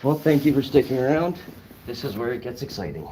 Well, thank you for sticking around. This is where it gets exciting.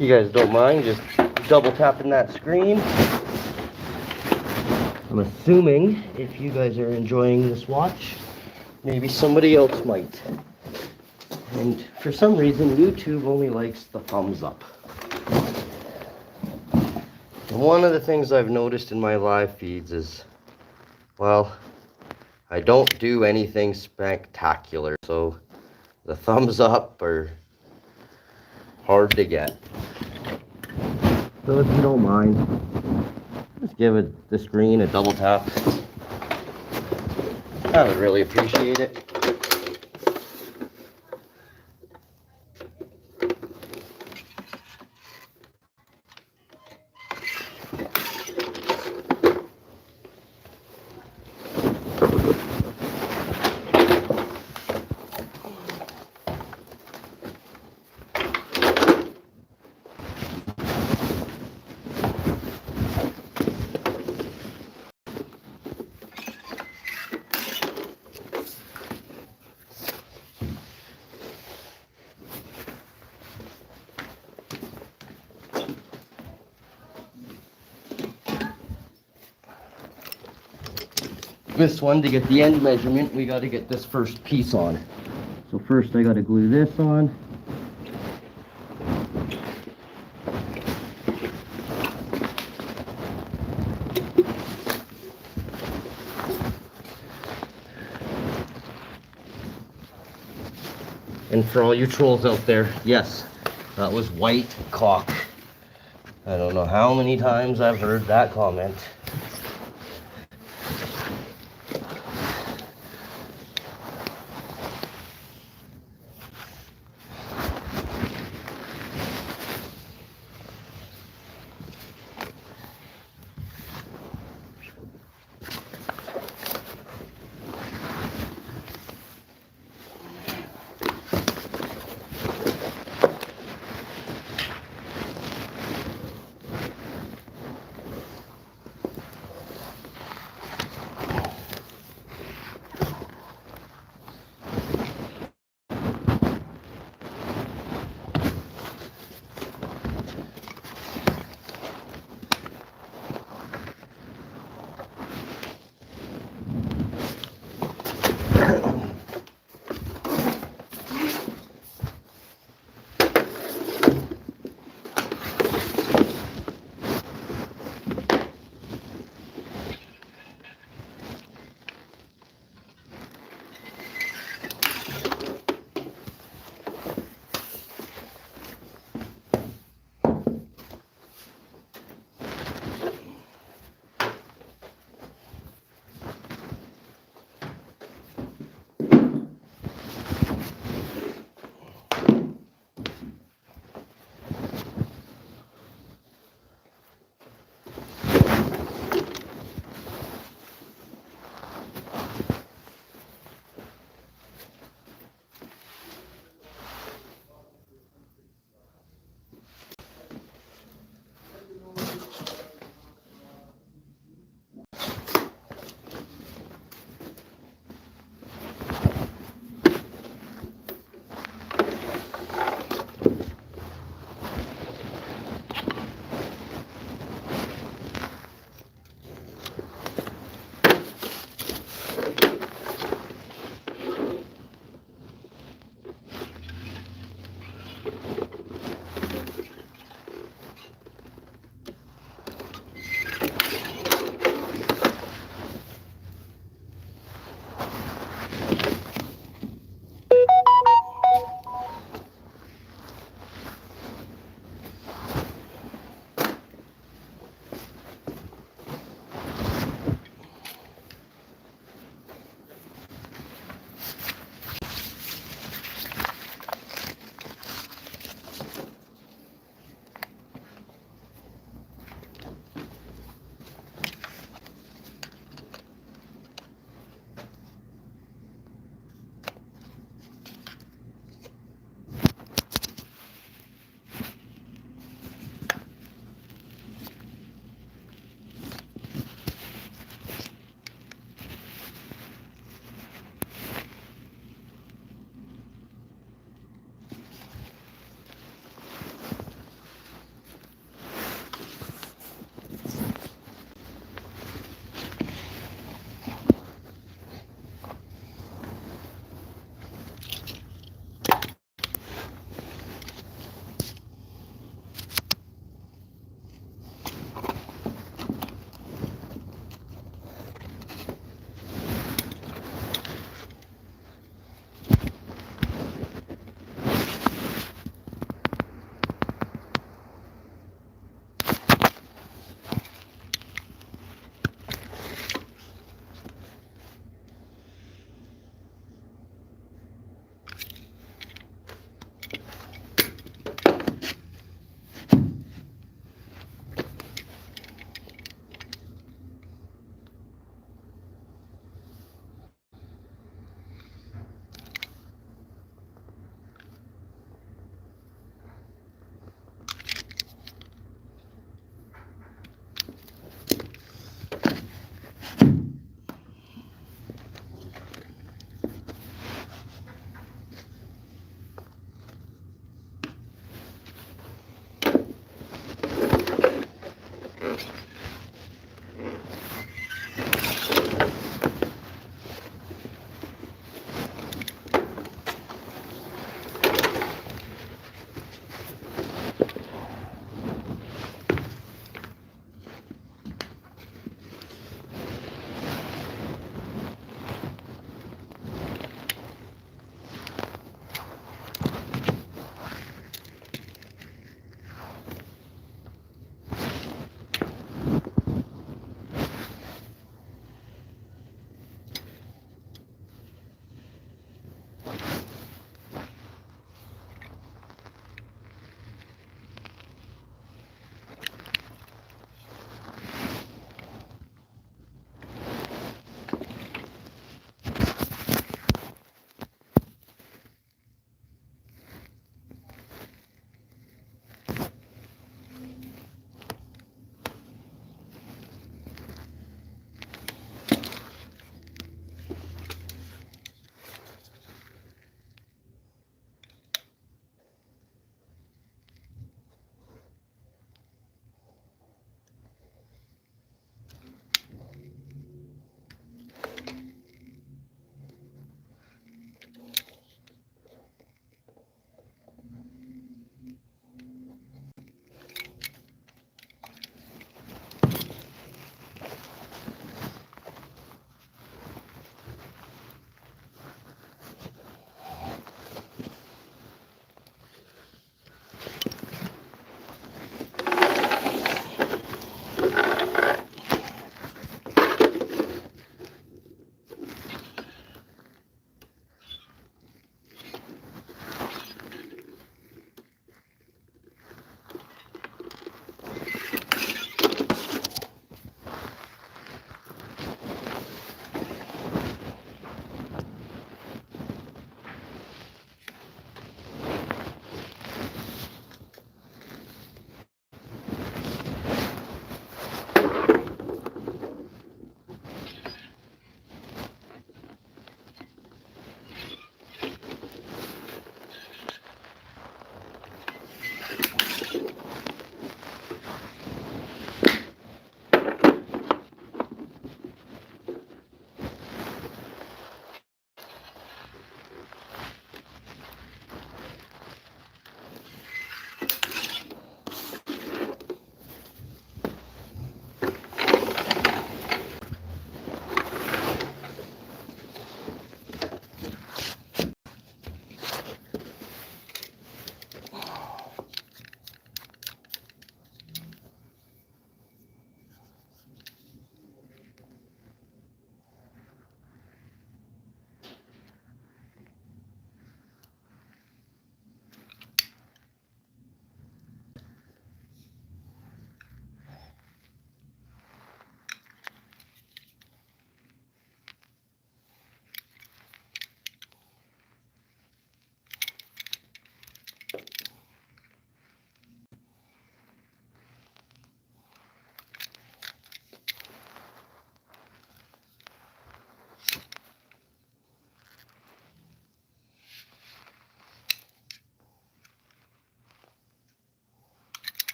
You guys don't mind just double tapping that screen? I'm assuming if you guys are enjoying this watch, maybe somebody else might. And for some reason, YouTube only likes the thumbs up. And one of the things I've noticed in my live feeds is, well, I don't do anything spectacular, so the thumbs up are hard to get. So if you don't mind, Just give the screen a double tap. I would really appreciate it. This one, to get the end measurement, we got to get this first piece on. So first I got to glue this on. And for all you trolls out there, yes, that was white cock. I don't know how many times I've heard that comment.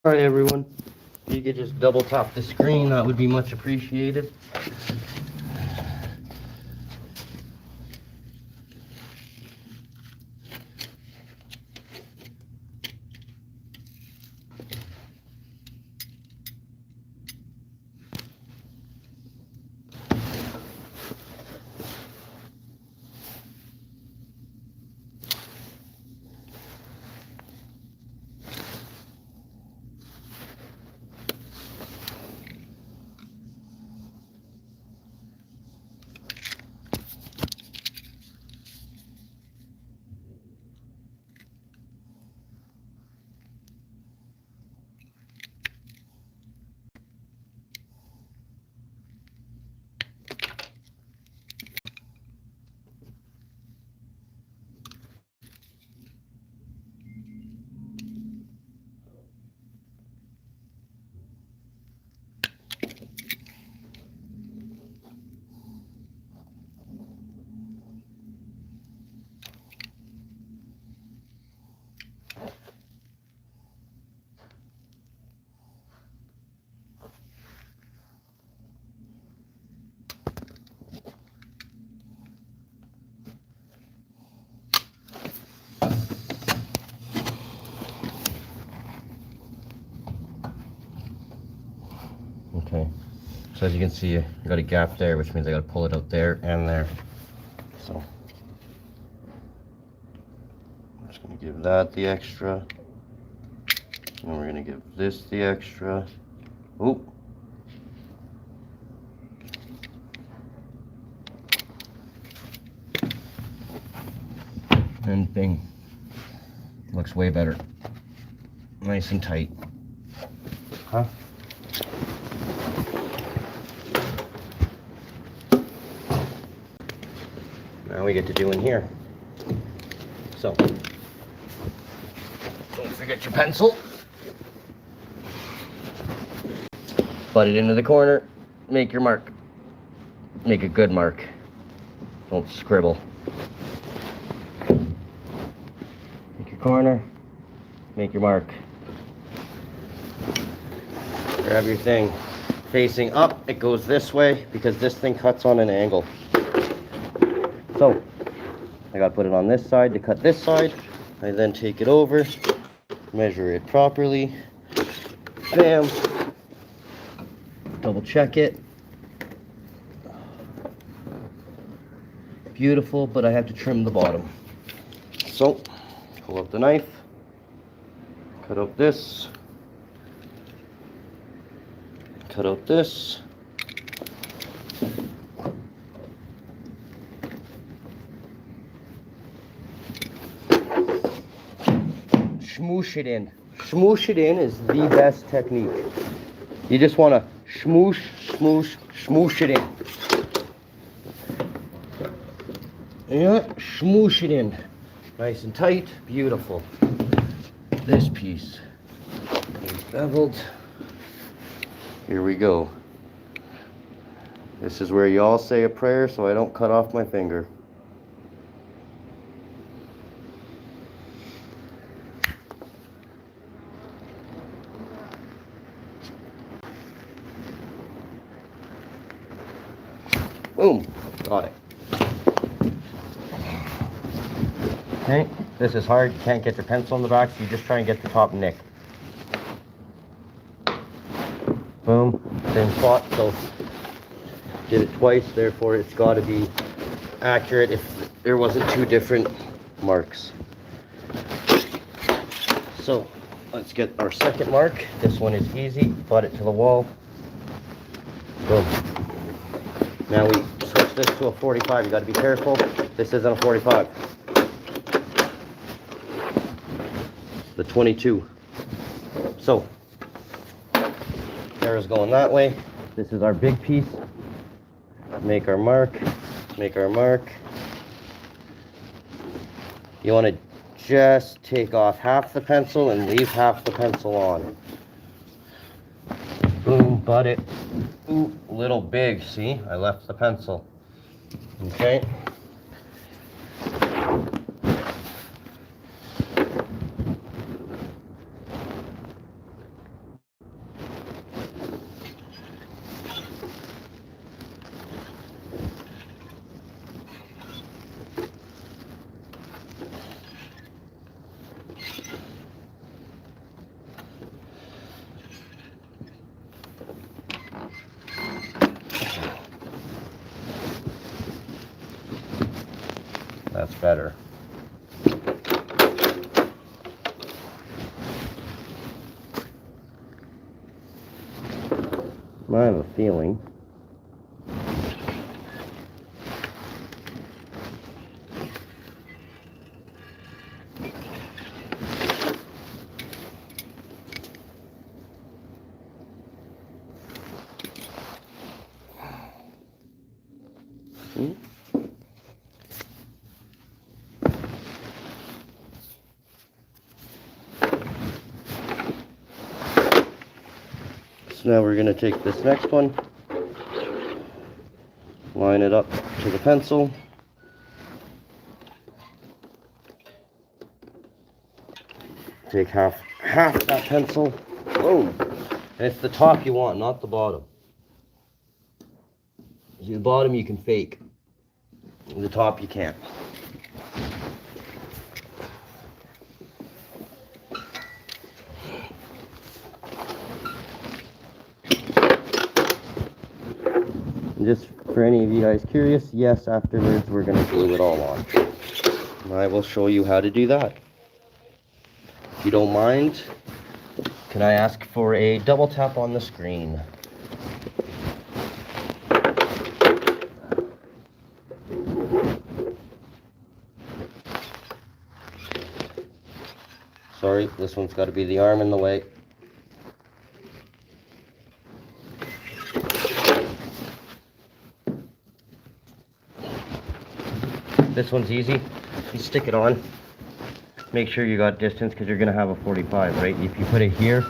Alright everyone, if you could just double tap the screen, that would be much appreciated. Okay, so as you can see, I got a gap there, which means I got to pull it out there and there. So I'm just going to give that the extra, and we're going to give this the extra. Oop. And bing, looks way better. Nice and tight. Huh? Now we get to do in here. So, don't forget your pencil. Butt it into the corner. Make your mark. Make a good mark. Don't scribble. Make your corner. Make your mark. Grab your thing. Facing up, it goes this way because this thing cuts on an angle. So, I gotta put it on this side to cut this side. I then take it over, measure it properly. Bam. Double check it. Beautiful, but I have to trim the bottom. So, pull up the knife, cut out this, cut out this. Smoosh it in. Smoosh it in is the best technique. You just want to smoosh, smoosh, smoosh it in. Yeah, smoosh it in. Nice and tight, beautiful. This piece is beveled. Here we go. This is where you all say a prayer so I don't cut off my finger. Boom, got it. Okay, this is hard. You can't get your pencil in the back, so you just try and get the top nick. Boom, same spot. So did it twice, therefore it's got to be accurate if there wasn't two different marks. So let's get our second mark. This one is easy. Butt it to the wall. Boom. Now we switch this to a 45. You got to be careful. This isn't a 45. The 22. So arrow's going that way. This is our big piece. Make our mark. Make our mark. You want to just take off half the pencil and leave half the pencil on. Boom, butt it. Ooh, a little big, see? I left the pencil. Okay. that's better. I have a feeling So now we're going to take this next one, line it up to the pencil. Take half that pencil. Whoa! And it's the top you want, not the bottom. The bottom you can fake. The top you can't. And just for any of you guys curious, yes, afterwards we're going to glue it all on. And I will show you how to do that. If you don't mind, can I ask for a double tap on the screen? Sorry, this one's got to be the arm in the way. This one's easy. You stick it on. Make sure you got distance because you're going to have a 45, right? If you put it here,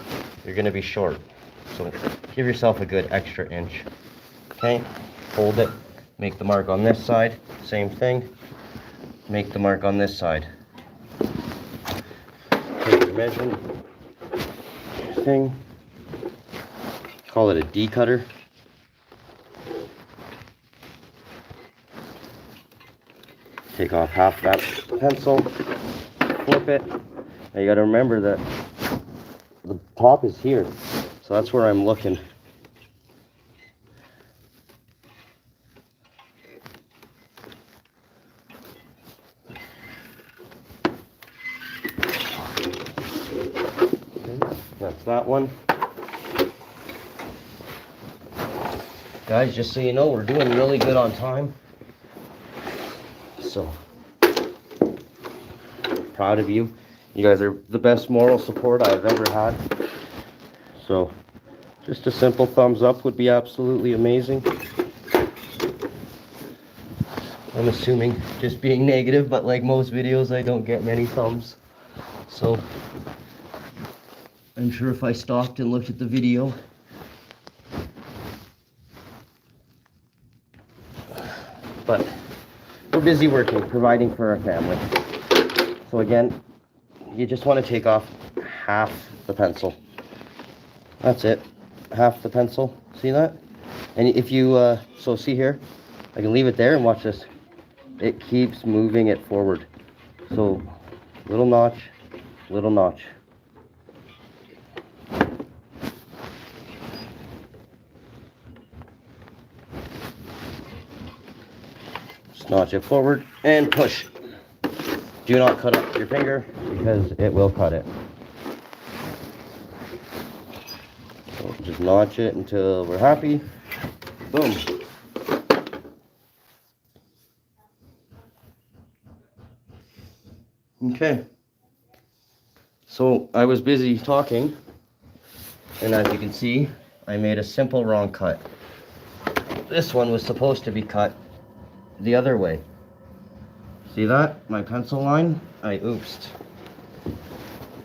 you're going to be short. So give yourself a good extra inch. Okay? Hold it. Make the mark on this side. Same thing. Make the mark on this side. Take your measuring thing. Call it a D cutter. Take off half that pencil. Flip it. Now you got to remember that the top is here, so that's where I'm looking. Okay, that's that one. Guys, just so you know, we're doing really good on time. So proud of you. You guys are the best moral support I've ever had. So just a simple thumbs up would be absolutely amazing. I'm assuming just being negative, but like most videos I don't get many thumbs. So I'm sure if I stopped and looked at the video, but we're busy working, providing for our family. So again, you just want to take off half the pencil. That's it, half the pencil. See that? And if you, so see here, I can leave it there and watch this. It keeps moving it forward. So little notch, little notch. Just notch it forward and push. Do not cut up your finger because it will cut it. So just notch it until we're happy. Boom. Okay. So I was busy talking, and as you can see, I made a simple wrong cut. This one was supposed to be cut the other way. See that? My pencil line? I oopsed.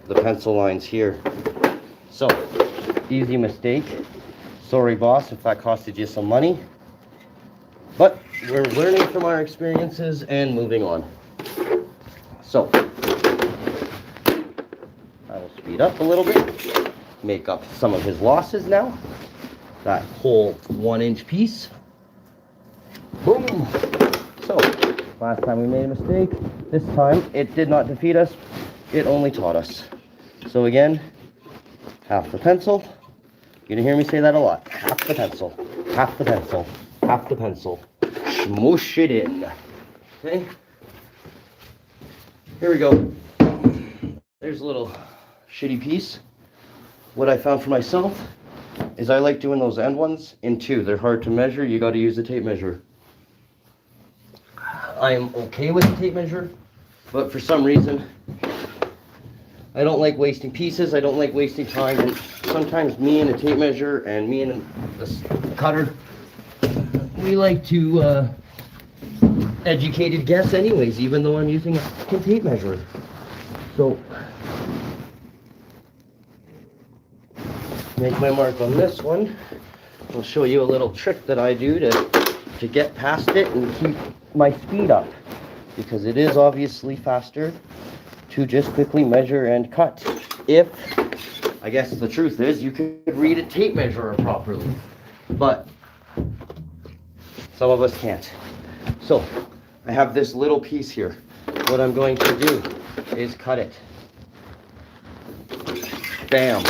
The pencil line's here. So, easy mistake. Sorry, boss, if that costed you some money. But we're learning from our experiences and moving on. So, I will speed up a little bit. Make up some of his losses now. That whole 1-inch piece. Boom! So, last time we made a mistake. This time, it did not defeat us. It only taught us. So again, half the pencil. You're gonna hear me say that a lot. Half the pencil, half the pencil, half the pencil. Smush it in. Okay? Here we go. There's a little shitty piece. What I found for myself is I like doing those end ones in two. They're hard to measure. You got to use a tape measure. I am okay with the tape measure, but for some reason, I don't like wasting pieces. I don't like wasting time. And sometimes me and a tape measure and me and the cutter, we like to educated guess anyways, even though I'm using a tape measure. So, make my mark on this one. I'll show you a little trick that I do to get past it and keep my speed up, because it is obviously faster to just quickly measure and cut. If, I guess the truth is, you could read a tape measure properly, but some of us can't. So, I have this little piece here. What I'm going to do is cut it. Bam.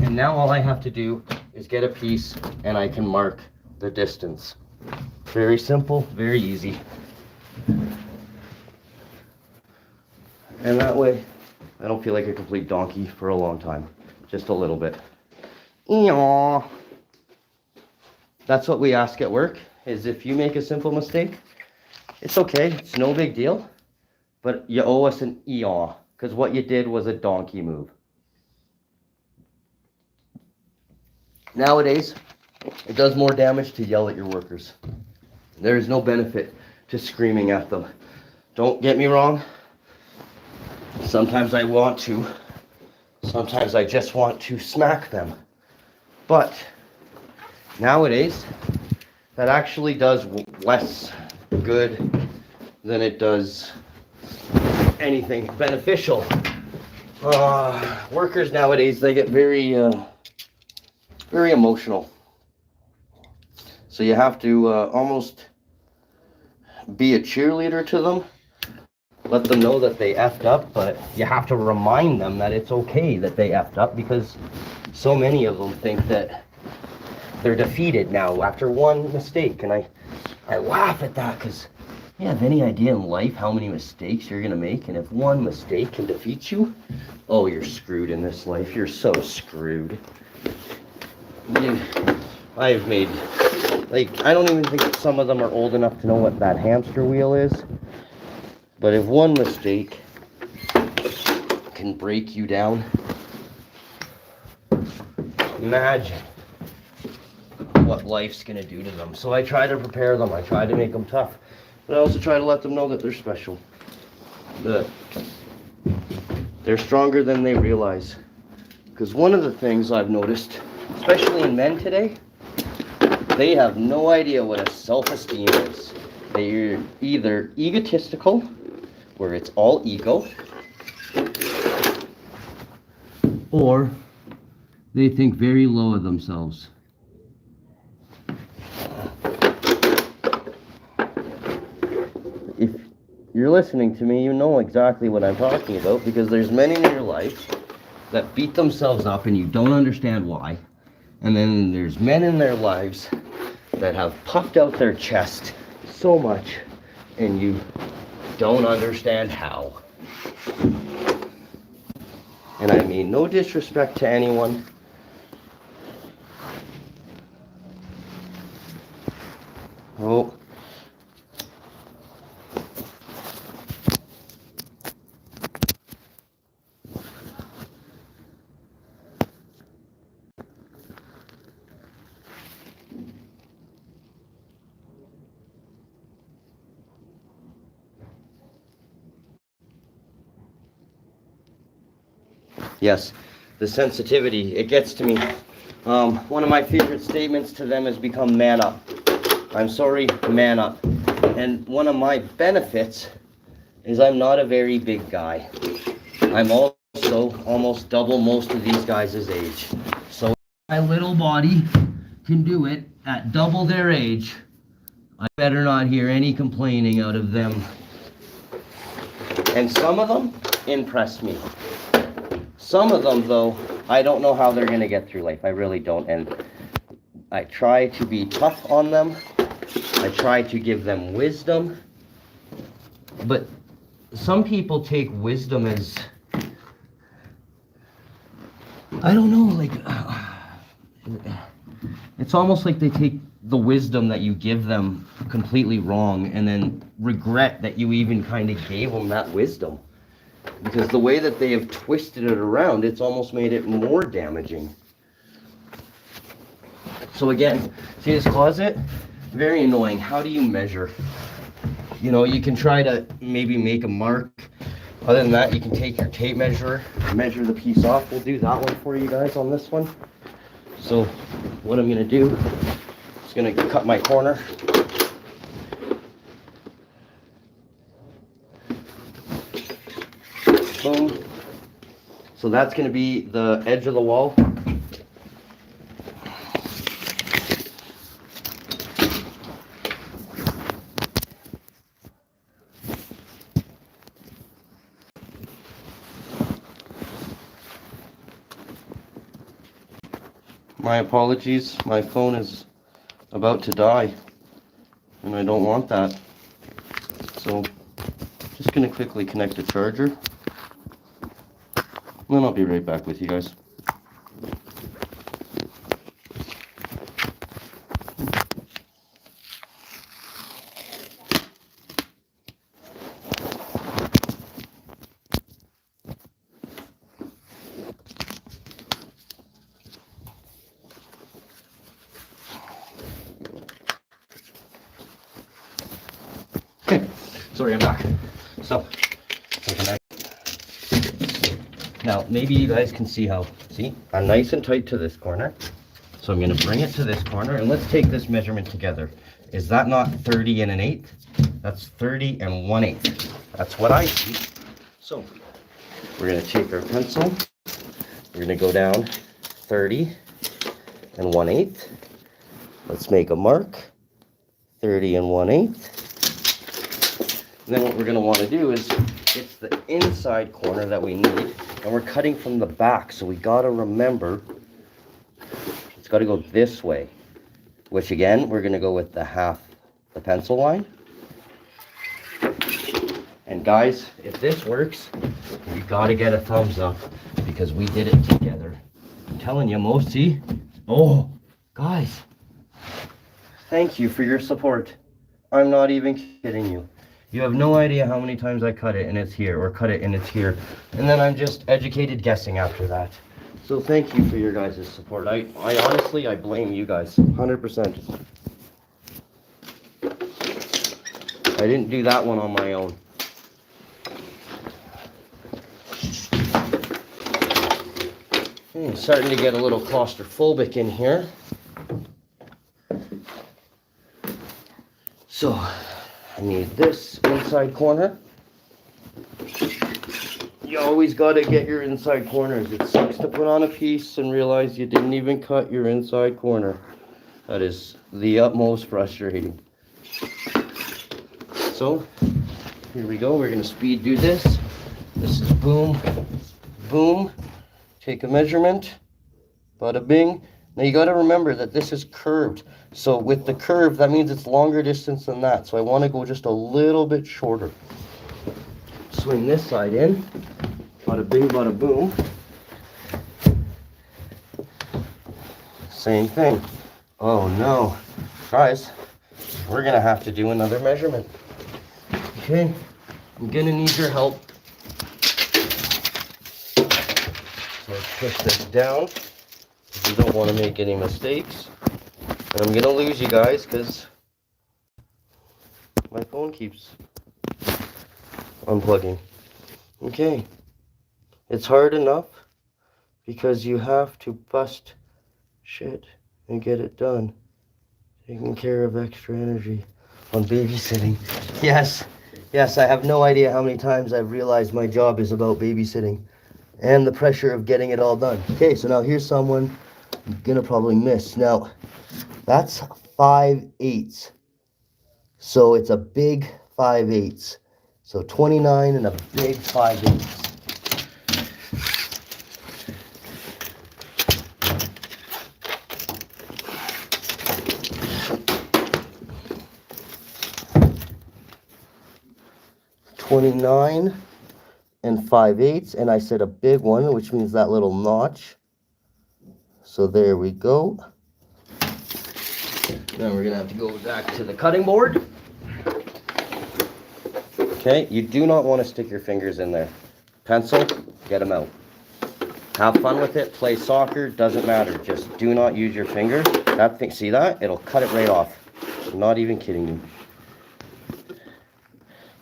And now all I have to do is get a piece and I can mark the distance. Very simple, very easy. And that way, I don't feel like a complete donkey for a long time. Just a little bit. Eeyaw. That's what we ask at work, is if you make a simple mistake, it's okay, it's no big deal, but you owe us an eeyaw, because what you did was a donkey move. Nowadays, it does more damage to yell at your workers. There is no benefit to screaming at them. Don't get me wrong. Sometimes I want to. Sometimes I just want to smack them. But nowadays, that actually does less good than it does anything beneficial. Workers nowadays, they get very emotional. So you have to almost be a cheerleader to them. Let them know that they effed up, but you have to remind them that it's okay that they effed up, because so many of them think that they're defeated now after one mistake. And I laugh at that, because you have any idea in life how many mistakes you're going to make? And if one mistake can defeat you, oh, you're screwed in this life. You're so screwed. I've made, like, I don't even think some of them are old enough to know what that hamster wheel is. But if one mistake can break you down, imagine what life's gonna do to them. So I try to prepare them. I try to make them tough. But I also try to let them know that they're special. That they're stronger than they realize. Because one of the things I've noticed, especially in men today, they have no idea what a self-esteem is. They're either egotistical, where it's all ego, or they think very low of themselves. If you're listening to me, you know exactly what I'm talking about, because there's men in your life that beat themselves up and you don't understand why. And then there's men in their lives that have puffed out their chest so much and you don't understand how. And I mean no disrespect to anyone. Oh. Yes, the sensitivity, it gets to me. One of my favorite statements to them has become man up. I'm sorry, man up. And one of my benefits is I'm not a very big guy. I'm also almost double most of these guys' age. So my little body can do it at double their age. I better not hear any complaining out of them. And some of them impress me. Some of them, though, I don't know how they're going to get through life. I really don't. And I try to be tough on them. I try to give them wisdom. But some people take wisdom as, I don't know, like, it's almost like they take the wisdom that you give them completely wrong and then regret that you even kind of gave them that wisdom. Because the way that they have twisted it around, it's almost made it more damaging. So again, see this closet? Very annoying. How do you measure? You know, you can try to maybe make a mark. Other than that, you can take your tape measure, measure the piece off. We'll do that one for you guys on this one. So what I'm gonna do is gonna cut my corner. Boom. So that's gonna be the edge of the wall. My apologies, my phone is about to die and I don't want that. So just gonna quickly connect the charger and then I'll be right back with you guys. Okay, sorry, I'm back. So, now maybe you guys can see how, see, I'm nice and tight to this corner. So I'm gonna bring it to this corner and let's take this measurement together. Is that not 30 and 1/8? That's 30 and 1/8. That's what I see. So we're gonna take our pencil. We're gonna go down 30 and 1/8. Let's make a mark. 30 and 1/8. And then what we're gonna wanna do is, it's the inside corner that we need, and we're cutting from the back, so we gotta remember, it's gotta go this way, which again, we're gonna go with the half, the pencil line. And guys, if this works, you gotta get a thumbs up, because we did it together. I'm telling you, Mosi, oh, guys, thank you for your support. I'm not even kidding you. You have no idea how many times I cut it and it's here, or cut it and it's here. And then I'm just educated guessing after that. So thank you for your guys' support. I honestly, I blame you guys, 100%. I didn't do that one on my own. Starting to get a little claustrophobic in here. So, I need this inside corner. You always got to get your inside corners. It sucks to put on a piece and realize you didn't even cut your inside corner. That is the utmost frustrating. So, here we go. We're going to speed do this. This is boom, boom. Take a measurement. Bada bing. Now you got to remember that this is curved. So with the curve, that means it's longer distance than that. So I want to go just a little bit shorter. Swing this side in. Bada bing, bada boom. Same thing. Oh no. Guys, we're going to have to do another measurement. Okay. I'm going to need your help. So let's push this down. You don't want to make any mistakes. And I'm gonna lose you guys because my phone keeps unplugging. Okay. It's hard enough because you have to bust shit and get it done. Taking care of extra energy on babysitting. Yes, I have no idea how many times I've realized my job is about babysitting and the pressure of getting it all done. Okay, so now here's someone I'm gonna probably miss. Now, that's 5/8. So it's a big 5/8. So 29 and a big 5/8. 29 and 5/8, and I said a big one, which means that little notch. So there we go. Now we're gonna have to go back to the cutting board. Okay, you do not want to stick your fingers in there. Pencil, get them out. Have fun with it, play soccer, doesn't matter. Just do not use your finger. That thing, see that? It'll cut it right off. I'm not even kidding you.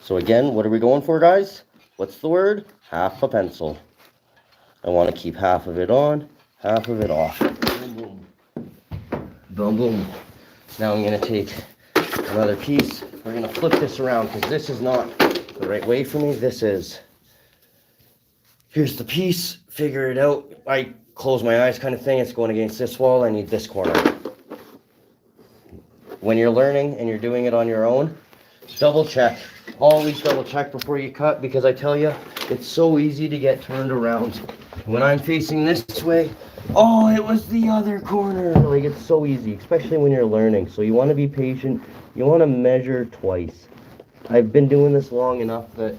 So again, what are we going for, guys? What's the word? Half a pencil. I want to keep half of it on, half of it off. Boom, boom. Boom, boom. Now I'm going to take another piece. We're going to flip this around because this is not the right way for me. This is. Here's the piece. Figure it out. I close my eyes kind of thing. It's going against this wall. I need this corner. When you're learning and you're doing it on your own, double check. Always double check before you cut, because I tell you, it's so easy to get turned around. When I'm facing this way, oh, it was the other corner. Like, it's so easy, especially when you're learning. So you want to be patient. You want to measure twice. I've been doing this long enough that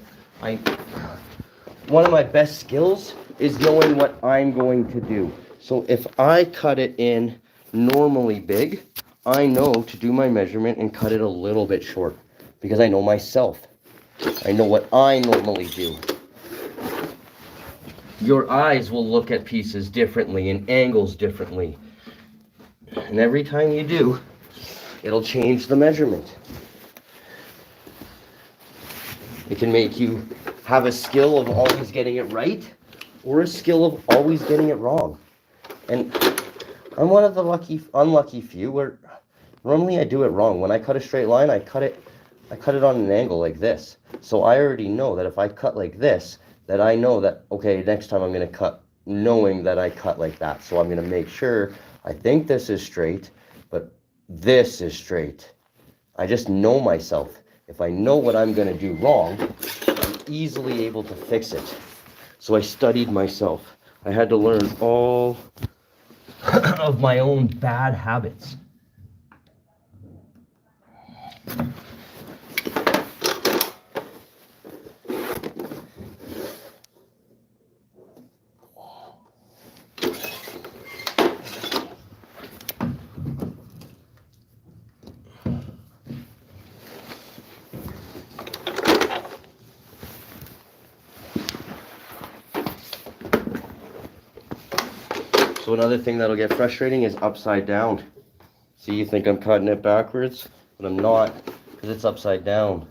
one of my best skills is knowing what I'm going to do. So if I cut it in normally big, I know to do my measurement and cut it a little bit short, because I know myself. I know what I normally do. Your eyes will look at pieces differently and angles differently. And every time you do, it'll change the measurement. It can make you have a skill of always getting it right, or a skill of always getting it wrong. And I'm one of the unlucky few where normally I do it wrong. When I cut a straight line, I cut it on an angle like this. So I already know that if I cut like this, that I know that, okay, next time I'm going to cut knowing that I cut like that. So I'm going to make sure, I think this is straight, but this is straight. I just know myself. If I know what I'm going to do wrong, I'm easily able to fix it. So I studied myself. I had to learn all of my own bad habits. So another thing that'll get frustrating is upside down. See, you think I'm cutting it backwards, but I'm not, because it's upside down.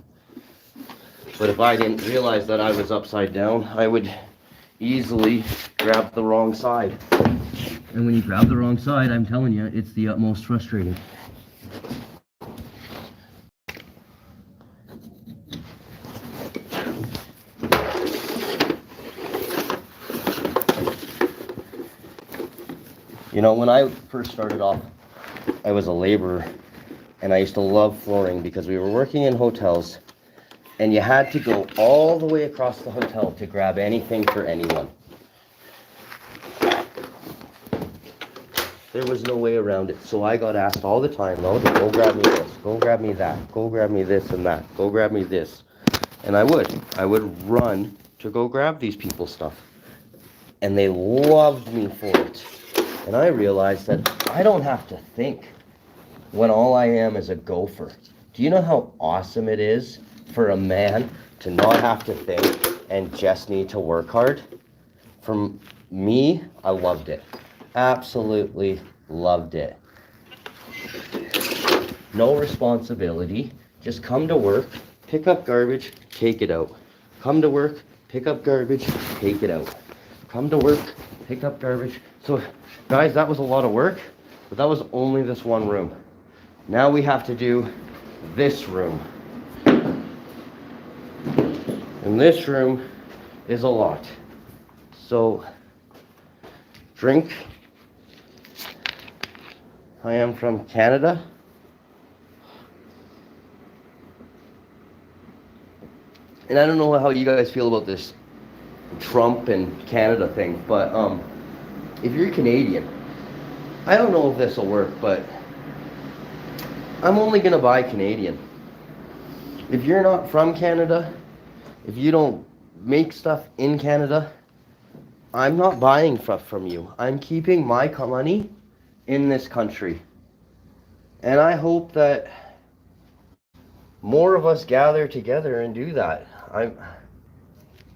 But if I didn't realize that I was upside down, I would easily grab the wrong side. And when you grab the wrong side, I'm telling you, it's the utmost frustrating. You know, when I first started off, I was a laborer, and I used to love flooring because we were working in hotels, and you had to go all the way across the hotel to grab anything for anyone. There was no way around it, so I got asked all the time, oh, go grab me this, go grab me that, go grab me this and that, go grab me this. And I would run to go grab these people's stuff. And they loved me for it. And I realized that I don't have to think when all I am is a gopher. Do you know how awesome it is for a man to not have to think and just need to work hard? For me, I loved it. Absolutely loved it. No responsibility. Just come to work, pick up garbage, take it out. Come to work, pick up garbage, take it out. Come to work, pick up garbage. So, guys, that was a lot of work, but that was only this one room. Now we have to do this room. And this room is a lot. So, drink. I am from Canada. And I don't know how you guys feel about this Trump and Canada thing, but if you're Canadian, I don't know if this will work, but I'm only gonna buy Canadian. If you're not from Canada, If you don't make stuff in Canada, I'm not buying stuff from you. I'm keeping my money in this country. And I hope that more of us gather together and do that.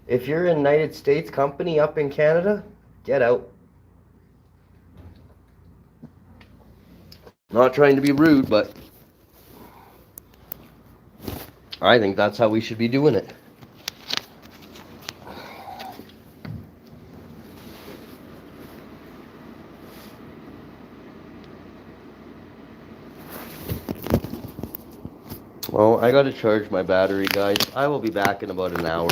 If you're a United States company up in Canada, get out. Not trying to be rude, but I think that's how we should be doing it. Well, I gotta charge my battery, guys. I will be back in about an hour.